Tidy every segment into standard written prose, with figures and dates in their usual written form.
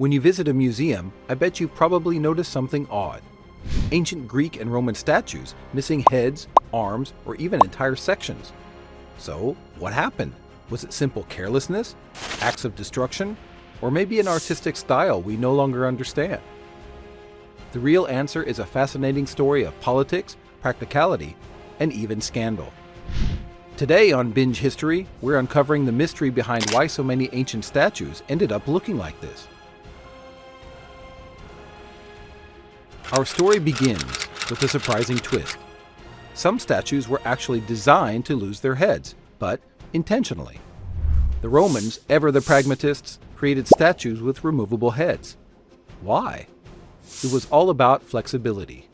When you visit a museum, I bet you've probably noticed something odd. Ancient Greek and Roman statues missing heads, arms, or even entire sections. So, what happened? Was it simple carelessness, acts of destruction, or maybe an artistic style we no longer understand? The real answer is a fascinating story of politics, practicality, and even scandal. Today on Binge History, we're uncovering the mystery behind why so many ancient statues ended up looking like this. Our story begins with a surprising twist. Some statues were actually designed to lose their heads, but intentionally. The Romans, ever the pragmatists, created statues with removable heads. Why? It was all about flexibility.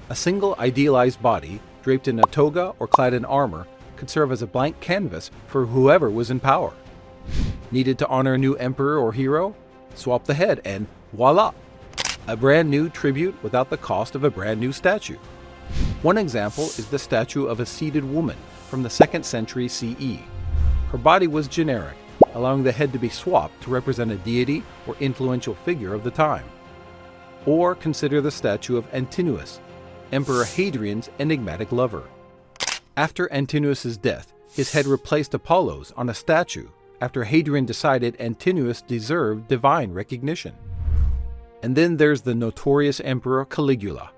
A single idealized body, draped in a toga or clad in armor, could serve as a blank canvas for whoever was in power. Needed to honor a new emperor or hero? Swap the head and voila! A brand new tribute without the cost of a brand new statue. One example is the statue of a seated woman from the 2nd century CE. Her body was generic, allowing the head to be swapped to represent a deity or influential figure of the time. Or consider the statue of Antinous, Emperor Hadrian's enigmatic lover. After Antinous' death, his head replaced Apollo's on a statue after Hadrian decided Antinous deserved divine recognition. And then there's the notorious Emperor Caligula,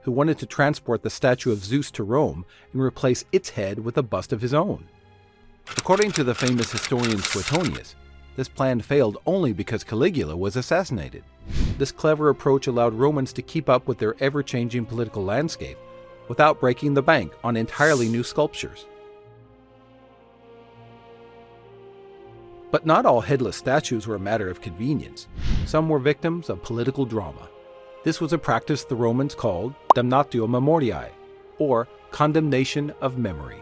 who wanted to transport the statue of Zeus to Rome and replace its head with a bust of his own. According to the famous historian Suetonius, this plan failed only because Caligula was assassinated. This clever approach allowed Romans to keep up with their ever-changing political landscape without breaking the bank on entirely new sculptures. But not all headless statues were a matter of convenience. Some were victims of political drama. This was a practice the Romans called damnatio memoriae, or condemnation of memory.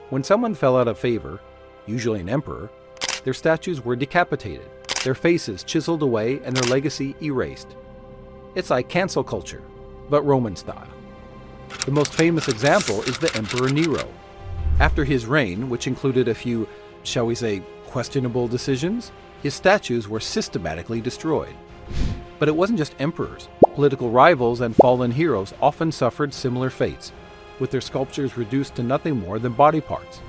When someone fell out of favor, usually an emperor, their statues were decapitated, their faces chiseled away, and their legacy erased. It's like cancel culture, but Roman style. The most famous example is the Emperor Nero. After his reign, which included a few, shall we say, questionable decisions, his statues were systematically destroyed. But it wasn't just emperors. Political rivals and fallen heroes often suffered similar fates, with their sculptures reduced to nothing more than body parts.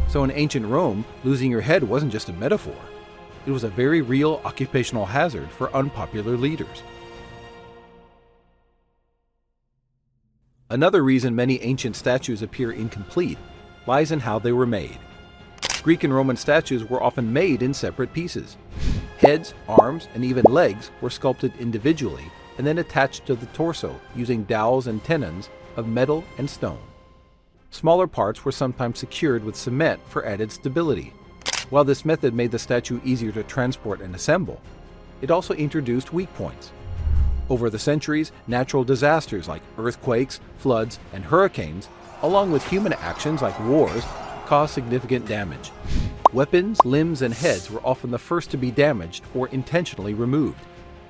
So in ancient Rome, losing your head wasn't just a metaphor. It was a very real occupational hazard for unpopular leaders. Another reason many ancient statues appear incomplete lies in how they were made. Greek and Roman statues were often made in separate pieces. Heads, arms, and even legs were sculpted individually and then attached to the torso using dowels and tenons of metal and stone. Smaller parts were sometimes secured with cement for added stability. While this method made the statue easier to transport and assemble, it also introduced weak points. Over the centuries, natural disasters like earthquakes, floods, and hurricanes, along with human actions like wars, caused significant damage. Weapons, limbs, and heads were often the first to be damaged or intentionally removed,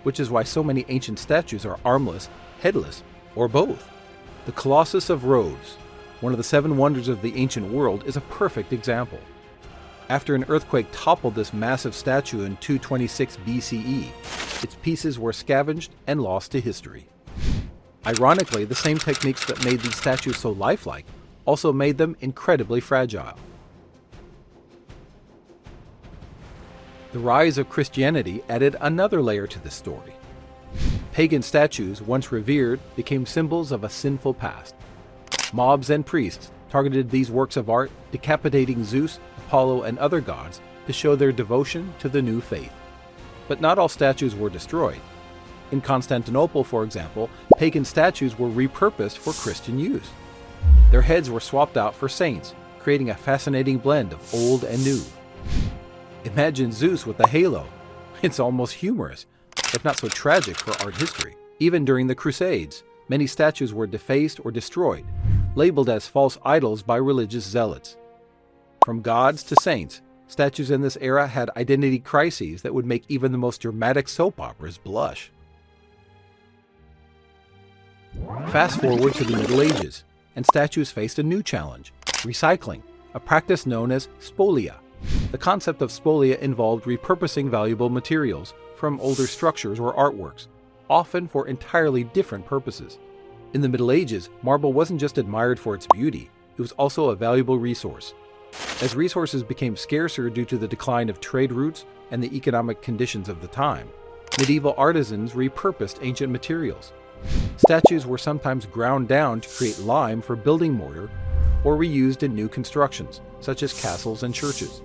which is why so many ancient statues are armless, headless, or both. The Colossus of Rhodes, one of the 7 wonders of the ancient world, is a perfect example. After an earthquake toppled this massive statue in 226 BCE, its pieces were scavenged and lost to history. Ironically, the same techniques that made these statues so lifelike also made them incredibly fragile. The rise of Christianity added another layer to this story. Pagan statues, once revered, became symbols of a sinful past. Mobs and priests targeted these works of art, decapitating Zeus, Apollo, and other gods to show their devotion to the new faith. But not all statues were destroyed. In Constantinople, for example, pagan statues were repurposed for Christian use. Their heads were swapped out for saints, creating a fascinating blend of old and new. Imagine Zeus with a halo. It's almost humorous, if not so tragic for art history. Even during the Crusades, many statues were defaced or destroyed, labeled as false idols by religious zealots. From gods to saints, statues in this era had identity crises that would make even the most dramatic soap operas blush. Fast forward to the Middle Ages, and statues faced a new challenge: recycling, a practice known as spolia. The concept of spolia involved repurposing valuable materials, from older structures or artworks, often for entirely different purposes. In the Middle Ages, marble wasn't just admired for its beauty, it was also a valuable resource. As resources became scarcer due to the decline of trade routes and the economic conditions of the time, medieval artisans repurposed ancient materials. Statues were sometimes ground down to create lime for building mortar or reused in new constructions, such as castles and churches.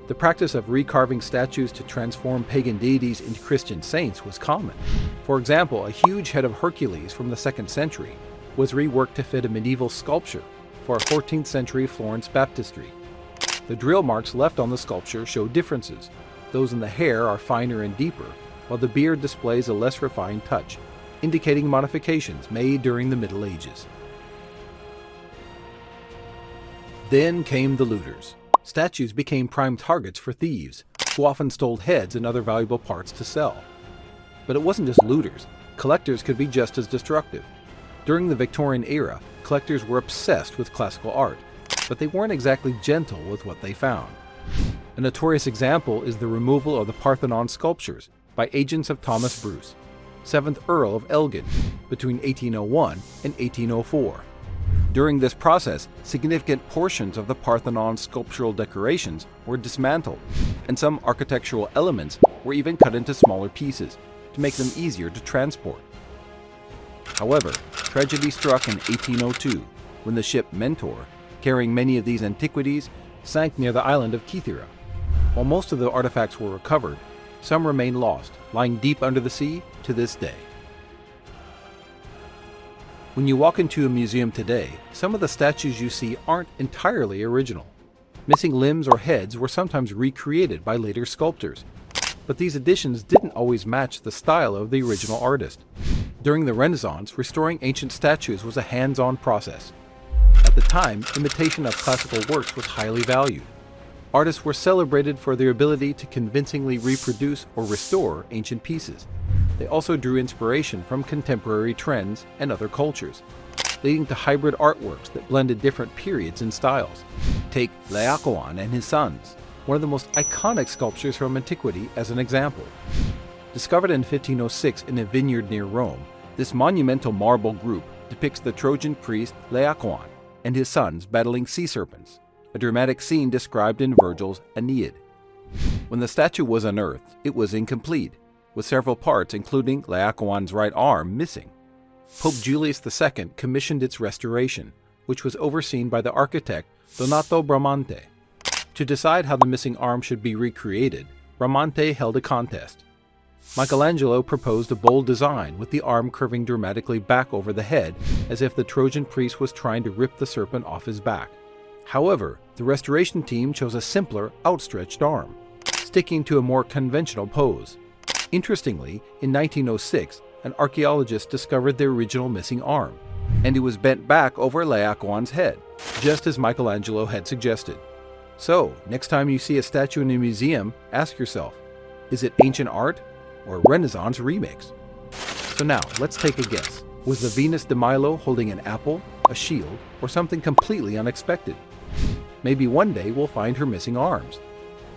The practice of recarving statues to transform pagan deities into Christian saints was common. For example, a huge head of Hercules from the 2nd century was reworked to fit a medieval sculpture for a 14th century Florence baptistry. The drill marks left on the sculpture show differences. Those in the hair are finer and deeper, while the beard displays a less refined touch, indicating modifications made during the Middle Ages. Then came the looters. Statues became prime targets for thieves, who often stole heads and other valuable parts to sell. But it wasn't just looters. Collectors could be just as destructive. During the Victorian era, collectors were obsessed with classical art, but they weren't exactly gentle with what they found. A notorious example is the removal of the Parthenon sculptures by agents of Thomas Bruce, 7th Earl of Elgin, between 1801 and 1804. During this process, significant portions of the Parthenon sculptural decorations were dismantled, and some architectural elements were even cut into smaller pieces to make them easier to transport. However, tragedy struck in 1802 when the ship Mentor, carrying many of these antiquities, sank near the island of Kythera. While most of the artifacts were recovered, some remain lost, lying deep under the sea to this day. When you walk into a museum today, some of the statues you see aren't entirely original. Missing limbs or heads were sometimes recreated by later sculptors, but these additions didn't always match the style of the original artist. During the Renaissance, restoring ancient statues was a hands-on process. At the time, imitation of classical works was highly valued. Artists were celebrated for their ability to convincingly reproduce or restore ancient pieces. They also drew inspiration from contemporary trends and other cultures, leading to hybrid artworks that blended different periods and styles. Take Laocoon and his sons, one of the most iconic sculptures from antiquity, as an example. Discovered in 1506 in a vineyard near Rome, this monumental marble group depicts the Trojan priest Laocoon and his sons battling sea serpents, a dramatic scene described in Virgil's Aeneid. When the statue was unearthed, it was incomplete, with several parts, including Laocoon's right arm, missing. Pope Julius II commissioned its restoration, which was overseen by the architect Donato Bramante. To decide how the missing arm should be recreated, Bramante held a contest. Michelangelo proposed a bold design with the arm curving dramatically back over the head, as if the Trojan priest was trying to rip the serpent off his back. However, the restoration team chose a simpler, outstretched arm, sticking to a more conventional pose. Interestingly, in 1906, an archaeologist discovered the original missing arm, and it was bent back over Laocoon's head, just as Michelangelo had suggested. So, next time you see a statue in a museum, ask yourself, is it ancient art or a Renaissance remix? So now, let's take a guess. Was the Venus de Milo holding an apple, a shield, or something completely unexpected? Maybe one day we'll find her missing arms.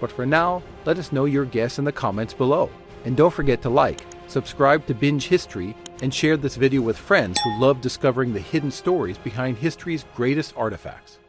But for now, let us know your guess in the comments below. And don't forget to like, subscribe to Binge History, and share this video with friends who love discovering the hidden stories behind history's greatest artifacts.